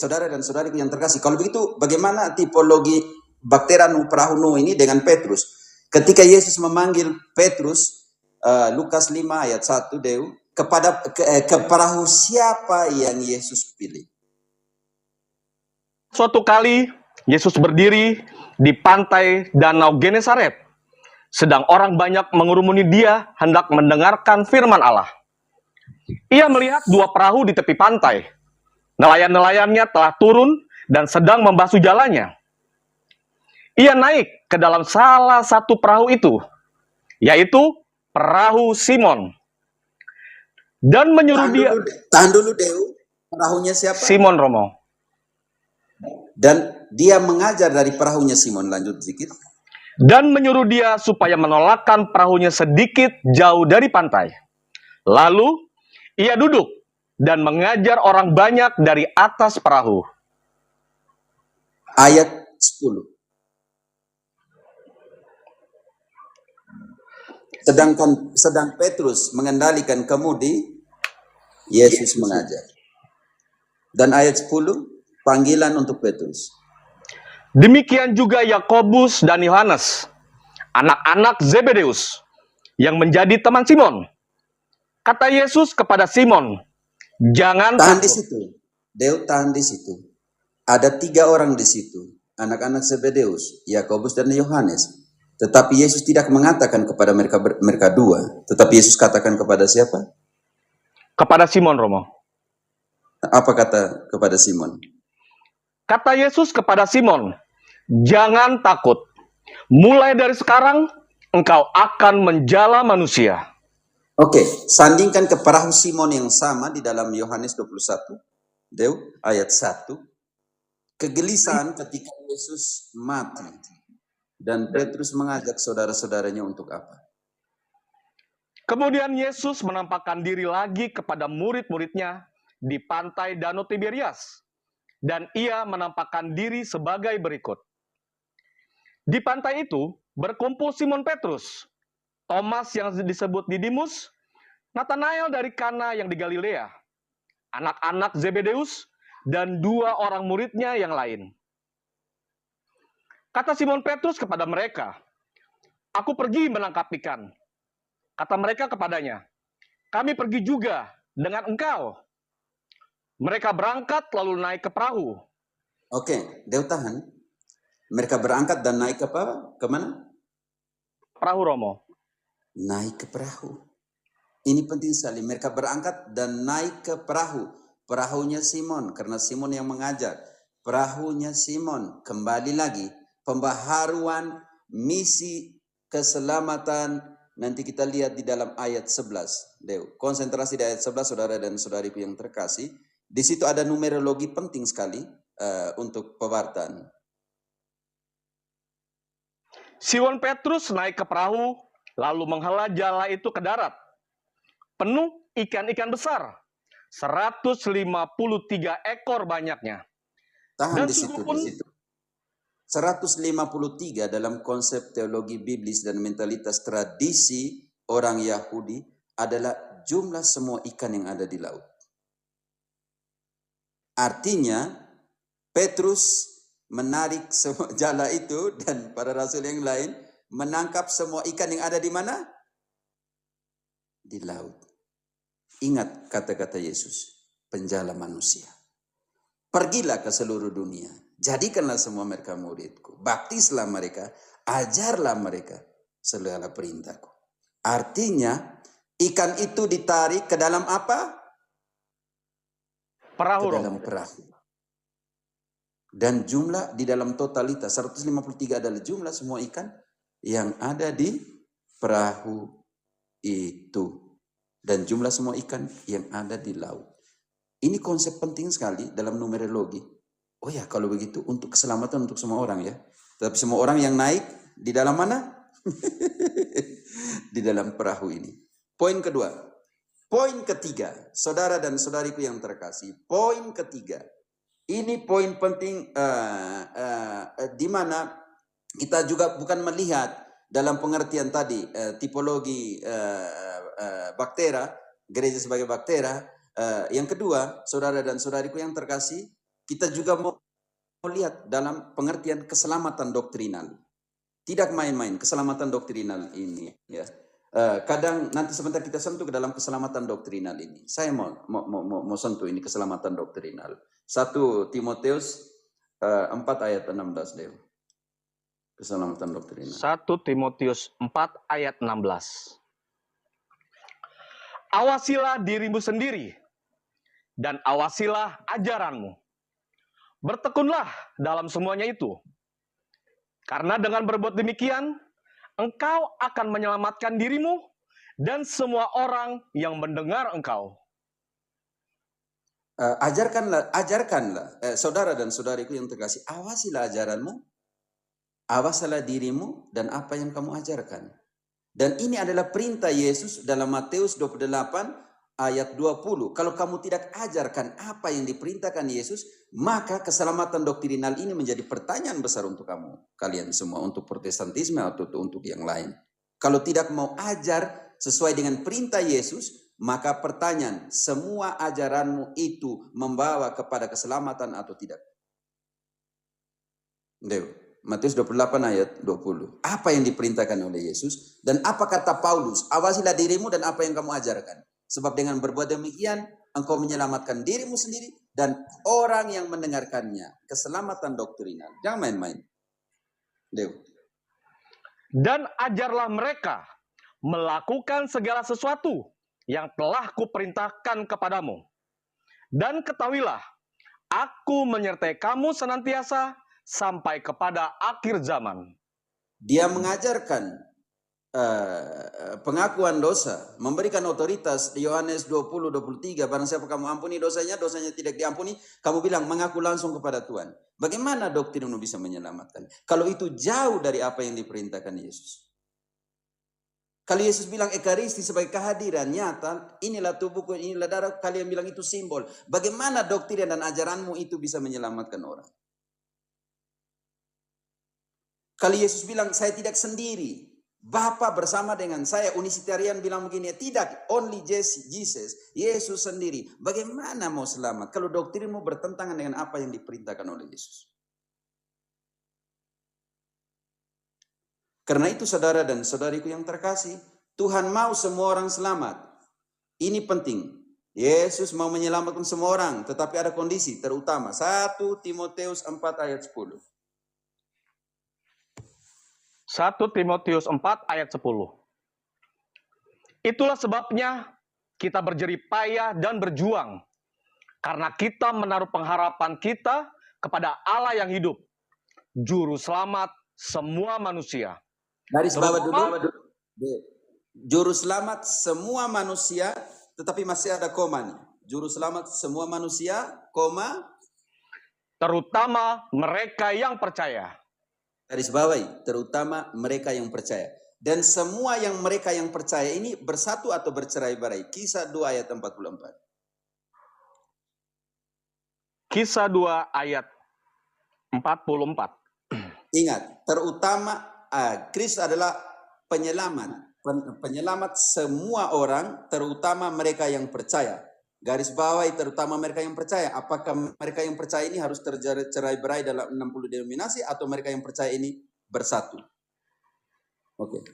saudara dan saudariku yang terkasih, kalau begitu bagaimana tipologi baktera perahu Nuh ini dengan Petrus? Ketika Yesus memanggil Petrus, Lukas 5 ayat 1, Deu, ke perahu siapa yang Yesus pilih? Suatu kali Yesus berdiri di pantai Danau Genesaret, sedang orang banyak mengurumuni dia hendak mendengarkan firman Allah. Ia melihat dua perahu di tepi pantai. Nelayan-nelayannya telah turun dan sedang membasuh jalannya. Ia naik ke dalam salah satu perahu itu, yaitu perahu Simon, dan menyuruh dia. Tahan dulu, Deu. Perahunya siapa? Simon, Romo. Dan dia mengajar dari perahunya Simon. Lanjut sedikit. Dan menyuruh dia supaya menolakkan perahunya sedikit jauh dari pantai. Lalu ia duduk dan mengajar orang banyak dari atas perahu. Ayat 10. Sedang Petrus mengendalikan kemudi, Yesus mengajar. Dan ayat 10, panggilan untuk Petrus. Demikian juga Yakobus dan Yohanes, anak-anak Zebedeus, yang menjadi teman Simon. Kata Yesus kepada Simon, jangan tahan takut. Di situ. Deu, tahan di situ. Ada 3 orang di situ, anak-anak Zebedeus, Yakobus dan Yohanes. Tetapi Yesus tidak mengatakan kepada mereka dua. Tetapi Yesus katakan kepada siapa? Kepada Simon, Romo. Apa kata kepada Simon? Kata Yesus kepada Simon, jangan takut. Mulai dari sekarang, engkau akan menjala manusia. Oke, sandingkan ke perahu Simon yang sama di dalam Yohanes 21. Deu, ayat 1. Kegelisahan ketika Yesus mati. Dan Petrus mengajak saudara-saudaranya untuk apa? Kemudian Yesus menampakkan diri lagi kepada murid-muridnya di pantai Danau Tiberias. Dan ia menampakkan diri sebagai berikut. Di pantai itu berkumpul Simon Petrus, Thomas yang disebut Didimus, Nathanael dari Kana yang di Galilea, anak-anak Zebedeus, dan 2 orang muridnya yang lain. Kata Simon Petrus kepada mereka, aku pergi menangkap ikan. Kata mereka kepadanya, kami pergi juga dengan engkau. Mereka berangkat lalu naik ke perahu. Oke, Deu tahan. Mereka berangkat dan naik ke apa? Kemana? Perahu, Romo. Naik ke perahu. Ini penting sekali. Mereka berangkat dan naik ke perahu. Perahunya Simon, karena Simon yang mengajar. Perahunya Simon, kembali lagi. Pembaharuan misi keselamatan. Nanti kita lihat di dalam ayat 11. Deu, konsentrasi di ayat 11, saudara dan saudariku yang terkasih. Di situ ada numerologi penting sekali untuk pewartaan. Simon Petrus naik ke perahu, lalu menghela jala itu ke darat. Penuh ikan-ikan besar, 153 ekor banyaknya. Tahan di situ. 153 dalam konsep teologi biblis dan mentalitas tradisi orang Yahudi adalah jumlah semua ikan yang ada di laut. Artinya Petrus menarik semua jala itu dan para rasul yang lain menangkap semua ikan yang ada di mana? Di laut. Ingat kata-kata Yesus, penjala manusia. Pergilah ke seluruh dunia. Jadikanlah semua mereka muridku. Baptislah mereka. Ajarlah mereka segala perintahku. Artinya, ikan itu ditarik ke dalam apa? Perahu. Ke dalam perahu. Dan jumlah di dalam totalitas, 153 adalah jumlah semua ikan yang ada di perahu itu. Dan jumlah semua ikan yang ada di laut. Ini konsep penting sekali dalam numerologi. Oh ya, kalau begitu untuk keselamatan untuk semua orang ya. Tapi semua orang yang naik di dalam mana? Di dalam perahu ini. Poin kedua. Poin ketiga, saudara dan saudariku yang terkasih. Poin ketiga. Ini poin penting di mana kita juga bukan melihat dalam pengertian tadi tipologi baktera, gereja sebagai baktera. Yang kedua, saudara dan saudariku yang terkasih, kita juga mau lihat dalam pengertian keselamatan doktrinal. Tidak main-main keselamatan doktrinal ini, ya. Kadang nanti sebentar kita sentuh ke dalam keselamatan doktrinal ini. Saya mau sentuh ini keselamatan doktrinal. 1 Timotius 4 ayat 16, Dew. Keselamatan doktrinal. 1 Timotius 4 ayat 16. Awasilah dirimu sendiri dan awasilah ajaranmu. Bertekunlah dalam semuanya itu. Karena dengan berbuat demikian, engkau akan menyelamatkan dirimu dan semua orang yang mendengar engkau. Ajarkanlah, saudara dan saudariku yang terkasih, awasilah ajaranmu, awasilah dirimu dan apa yang kamu ajarkan. Dan ini adalah perintah Yesus dalam Matius 28 ayat 20. Kalau kamu tidak ajarkan apa yang diperintahkan Yesus, maka keselamatan doktrinal ini menjadi pertanyaan besar untuk kalian semua, untuk protestantisme atau untuk yang lain. Kalau tidak mau ajar sesuai dengan perintah Yesus, maka pertanyaan, semua ajaranmu itu membawa kepada keselamatan atau tidak? Matius 28 ayat 20. Apa yang diperintahkan oleh Yesus? Dan apa kata Paulus? Awasilah dirimu dan apa yang kamu ajarkan. Sebab dengan berbuat demikian, engkau menyelamatkan dirimu sendiri dan orang yang mendengarkannya. Keselamatan doktrinal. Jangan main-main. Dan ajarlah mereka melakukan segala sesuatu yang telah kuperintahkan kepadamu. Dan ketahuilah, aku menyertai kamu senantiasa sampai kepada akhir zaman. Dia mengajarkan pengakuan dosa, memberikan otoritas. Yohanes 20:23, barang siapa kamu ampuni dosanya tidak diampuni, kamu bilang mengaku langsung kepada Tuhan. Bagaimana doktrinmu bisa menyelamatkan kalau itu jauh dari apa yang diperintahkan Yesus? Kalau Yesus bilang ekaristi sebagai kehadiran nyata, inilah tubuhku, inilah darah, kalian bilang itu simbol. Bagaimana doktrin dan ajaranmu itu bisa menyelamatkan orang? Kalau Yesus bilang, saya tidak sendiri, Bapa bersama dengan saya. Unisitarian bilang begini, tidak, only Jesus, Yesus sendiri. Bagaimana mau selamat kalau doktrinmu bertentangan dengan apa yang diperintahkan oleh Yesus? Karena itu saudara dan saudariku yang terkasih, Tuhan mau semua orang selamat. Ini penting. Yesus mau menyelamatkan semua orang, tetapi ada kondisi terutama. 1 Timotius 4 ayat 10. 1 Timotius 4 ayat 10. Itulah sebabnya kita berjerih payah dan berjuang, karena kita menaruh pengharapan kita kepada Allah yang hidup, Juru Selamat semua manusia. Garis bawah dulu. Juru Selamat semua manusia, tetapi masih ada koma nih. Juru Selamat semua manusia, koma, terutama mereka yang percaya. Garis bawahi, terutama mereka yang percaya. Dan semua yang mereka yang percaya ini bersatu atau bercerai-berai. Kisah 2 ayat 44. Kisah 2 ayat 44. Ingat, terutama Kristus adalah penyelamat. Penyelamat semua orang, terutama mereka yang percaya. Garis bawahi, terutama mereka yang percaya. Apakah mereka yang percaya ini harus tercerai-berai dalam 60 denominasi atau mereka yang percaya ini bersatu? Oke.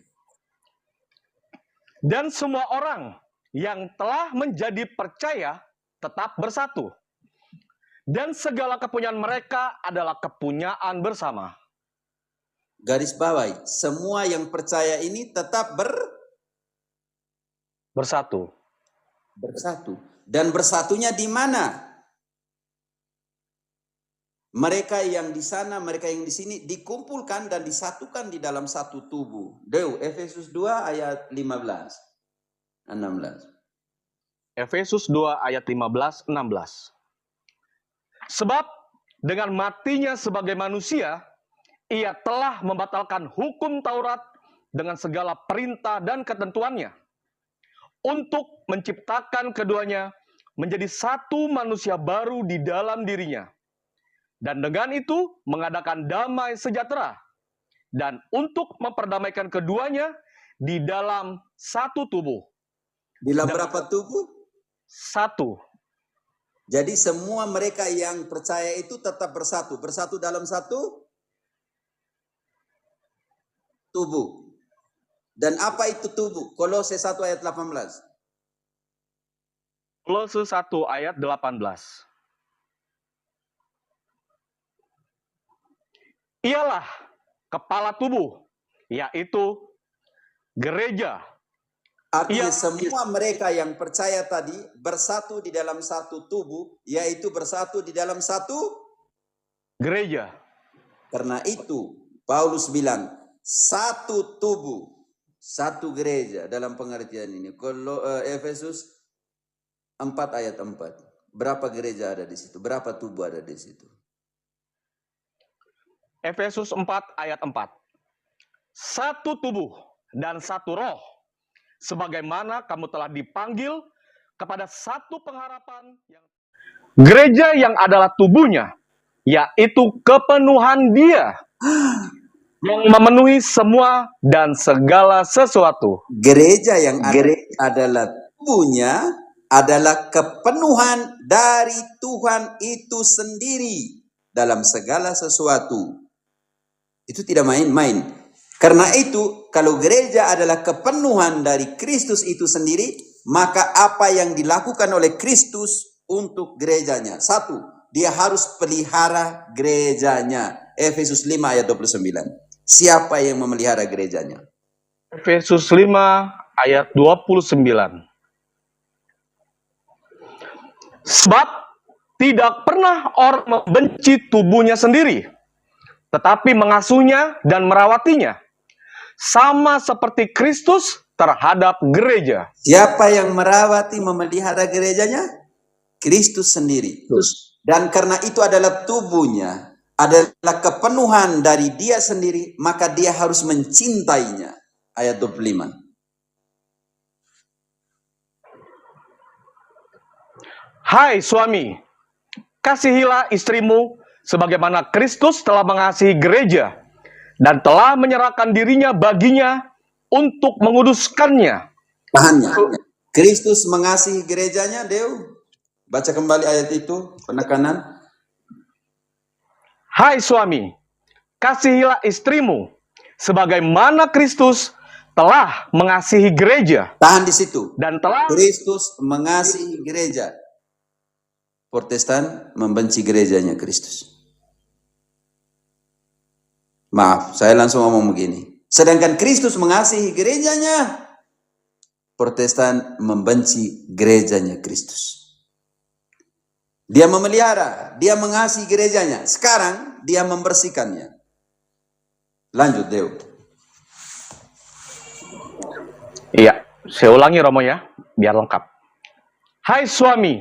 Dan semua orang yang telah menjadi percaya tetap bersatu. Dan segala kepunyaan mereka adalah kepunyaan bersama. Garis bawahi, semua yang percaya ini tetap bersatu. Bersatu. Dan bersatunya di mana? Mereka yang di sana, mereka yang di sini dikumpulkan dan disatukan di dalam satu tubuh. Efesus 2 ayat 15, 16. Efesus 2 ayat 15, 16. Sebab dengan matinya sebagai manusia, ia telah membatalkan hukum Taurat dengan segala perintah dan ketentuannya, untuk menciptakan keduanya menjadi satu manusia baru di dalam dirinya. Dan dengan itu mengadakan damai sejahtera. Dan untuk memperdamaikan keduanya di dalam satu tubuh. Di dalam berapa tubuh? Satu. Jadi semua mereka yang percaya itu tetap bersatu. Bersatu dalam satu tubuh. Dan apa itu tubuh? Kolose 1 ayat 18. Kolose 1 ayat 18. Ialah kepala tubuh, yaitu gereja. Artinya semua mereka yang percaya tadi bersatu di dalam satu tubuh, yaitu bersatu di dalam satu gereja. Karena itu Paulus bilang satu tubuh, satu gereja dalam pengertian ini. Kalau Efesus 4 ayat 4. Berapa gereja ada di situ? Berapa tubuh ada di situ? Efesus 4 ayat 4. Satu tubuh dan satu roh, sebagaimana kamu telah dipanggil kepada satu pengharapan yang gereja yang adalah tubuhnya, yaitu kepenuhan Dia yang memenuhi semua dan segala sesuatu. Gereja yang adalah tubuhnya adalah kepenuhan dari Tuhan itu sendiri dalam segala sesuatu. Itu tidak main-main. Karena itu, kalau gereja adalah kepenuhan dari Kristus itu sendiri, maka apa yang dilakukan oleh Kristus untuk gerejanya? Satu, dia harus pelihara gerejanya. Efesus 5 ayat 29. Siapa yang memelihara gerejanya? Efesus 5 ayat 29. Sebab tidak pernah orang membenci tubuhnya sendiri, tetapi mengasuhnya dan merawatinya, sama seperti Kristus terhadap gereja. Siapa yang merawati, memelihara gerejanya? Kristus sendiri. Dan karena itu adalah tubuhnya, adalah kepenuhan dari Dia sendiri, maka Dia harus mencintainya. Ayat 25. Hai suami, kasihilah istrimu sebagaimana Kristus telah mengasihi gereja dan telah menyerahkan dirinya baginya untuk menguduskannya. Tahannya. Kristus mengasihi gerejanya, Deu. Baca kembali ayat itu, penekanan. Hai suami, kasihilah istrimu sebagaimana Kristus telah mengasihi gereja. Tahan di situ. Dan telah Kristus mengasihi gereja. Protestan membenci gerejanya Kristus. Maaf, saya langsung ngomong begini. Sedangkan Kristus mengasihi gerejanya, Protestan membenci gerejanya Kristus. Dia memelihara, dia mengasihi gerejanya. Sekarang dia membersihkannya. Lanjut, Deo. Iya, saya ulangi Romo ya, biar lengkap. Hai suami,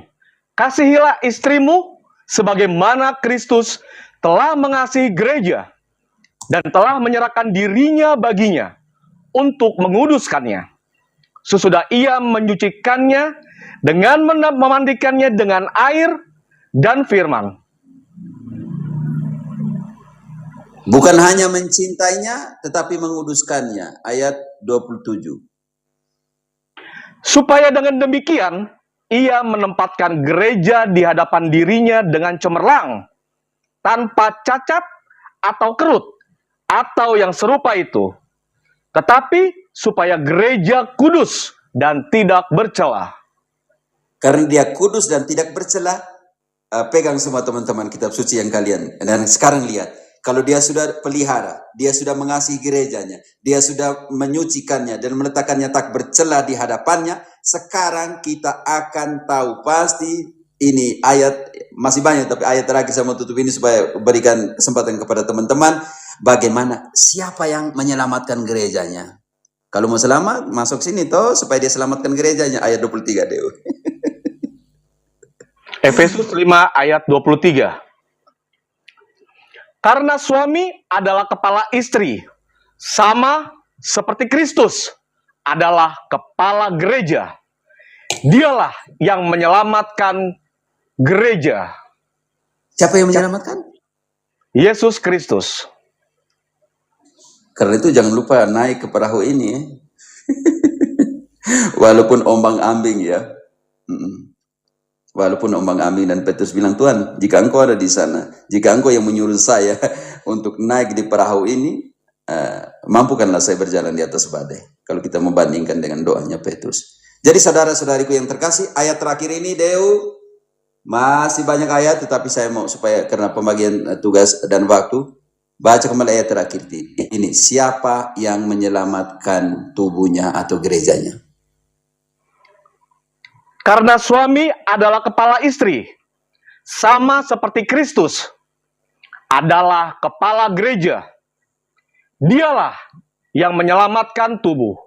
kasihilah istrimu sebagaimana Kristus telah mengasihi gereja dan telah menyerahkan dirinya baginya untuk menguduskannya. Sesudah ia menyucikannya dengan memandikannya dengan air dan firman. Bukan hanya mencintainya, tetapi menguduskannya. Ayat 27. Supaya dengan demikian, ia menempatkan gereja di hadapan dirinya dengan cemerlang, tanpa cacat atau kerut, atau yang serupa itu. Tetapi supaya gereja kudus dan tidak bercela. Karena dia kudus dan tidak bercela, pegang semua teman-teman kitab suci yang kalian. Dan sekarang lihat, kalau dia sudah pelihara, dia sudah mengasihi gerejanya, dia sudah menyucikannya dan meletakkannya tak bercela di hadapannya, sekarang kita akan tahu pasti ini ayat, masih banyak tapi ayat terakhir saya mau tutup ini supaya berikan kesempatan kepada teman-teman bagaimana siapa yang menyelamatkan gerejanya. Kalau mau selamat, masuk sini toh supaya dia selamatkan gerejanya. Ayat 23, Deo. Efesus 5 ayat 23. Karena suami adalah kepala istri, sama seperti Kristus adalah kepala gereja. Dialah yang menyelamatkan gereja. Siapa yang menyelamatkan? Yesus Kristus. Karena itu jangan lupa naik ke perahu ini. Walaupun ombang ambing ya. Walaupun ombang ambing dan Petrus bilang, Tuhan, jika engkau ada di sana, jika engkau yang menyuruh saya untuk naik di perahu ini, mampukanlah saya berjalan di atas badai. Kalau kita membandingkan dengan doanya Petrus. Jadi saudara-saudariku yang terkasih, ayat terakhir ini, Deu, masih banyak ayat, tetapi saya mau supaya karena pembagian tugas dan waktu, baca kembali ayat terakhir ini. Siapa yang menyelamatkan tubuhnya atau gerejanya? Karena suami adalah kepala istri, sama seperti Kristus adalah kepala gereja. Dialah yang menyelamatkan tubuh.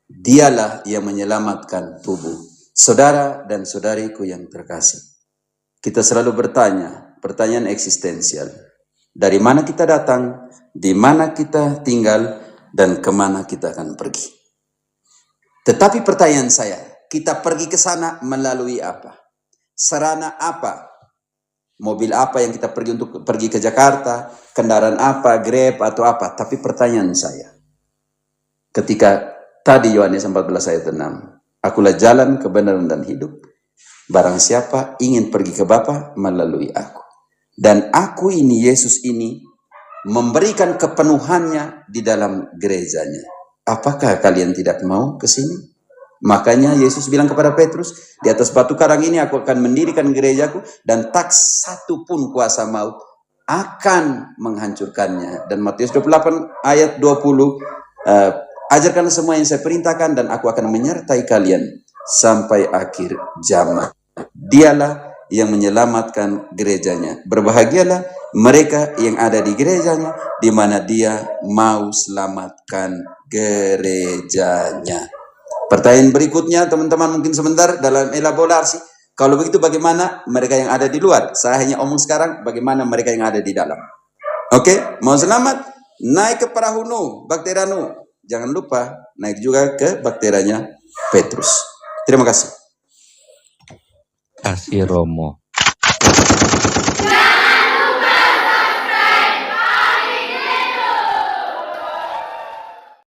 Dialah yang menyelamatkan tubuh. Saudara dan saudariku yang terkasih, kita selalu bertanya, pertanyaan eksistensial. Dari mana kita datang, di mana kita tinggal, dan kemana kita akan pergi. Tetapi pertanyaan saya, kita pergi ke sana melalui apa? Sarana apa? Mobil apa yang kita pergi untuk pergi ke Jakarta? Kendaraan apa? Grab atau apa? Tapi pertanyaan saya, ketika tadi Yohanes 14 ayat 6, akulah jalan, kebenaran, dan hidup. Barang siapa ingin pergi ke Bapa melalui aku. Dan aku ini, Yesus ini, memberikan kepenuhannya di dalam gerejanya. Apakah kalian tidak mau ke sini? Makanya Yesus bilang kepada Petrus, di atas batu karang ini aku akan mendirikan gerejaku, dan tak satu pun kuasa maut akan menghancurkannya. Dan Matius 28 ayat 20, ajarkanlah semua yang saya perintahkan, dan aku akan menyertai kalian sampai akhir zaman. Dialah yang menyelamatkan gerejanya. Berbahagialah mereka yang ada di gerejanya, di mana dia mau selamatkan gerejanya. Pertanyaan berikutnya, teman-teman, mungkin sebentar dalam elaborasi. Kalau begitu bagaimana mereka yang ada di luar? Saya hanya omong sekarang bagaimana mereka yang ada di dalam. Oke, mau selamat? Naik ke perahu Nuh, baktera Nuh. Jangan lupa naik juga ke bakteranya Petrus. Terima kasih. Kasih Romo.